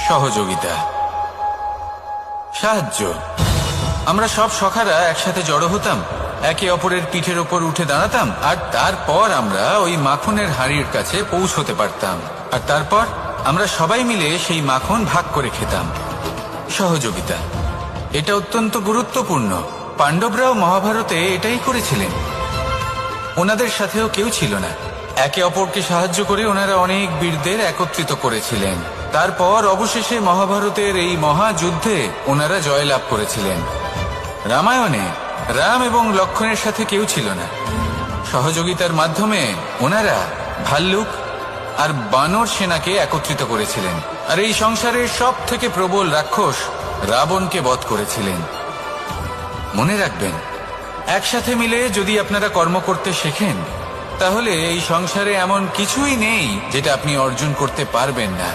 সহযোগিতা, সাহায্য। আমরা সব সখারা একসাথে জড়ো হতাম, একে অপরের পিঠের ওপর উঠে দাঁড়াতাম, আর তারপর আমরা ওই মাখনের হাঁড়ির কাছে পৌঁছতে পারতাম, আর তারপর আমরা সবাই মিলে সেই মাখন ভাগ করে খেতাম। সহযোগিতা, এটা অত্যন্ত গুরুত্বপূর্ণ। পাণ্ডবরাও মহাভারতে এটাই করেছিলেন। ওনাদের সাথেও কেউ ছিল না। একে অপরকে সাহায্য করে ওনারা অনেক বীরদের একত্রিত করেছিলেন। তারপর অবশেষে মহাভারতের এই মহাযুদ্ধে ওনারা জয়লাভ করেছিলেন। রামায়ণে রাম এবং লক্ষ্মণের সাথে কেউ ছিল না। সহযোগিতার মাধ্যমে ওনারা ভাল্লুক আর বানর সেনাকে একত্রিত করেছিলেন, আর এই সংসারের সব থেকে প্রবল রাক্ষস রাবণকে বধ করেছিলেন। মনে রাখবেন, একসাথে মিলে যদি আপনারা কর্ম করতে শেখেন, তাহলে এই সংসারে এমন কিছুই নেই যেটা আপনি অর্জন করতে পারবেন না।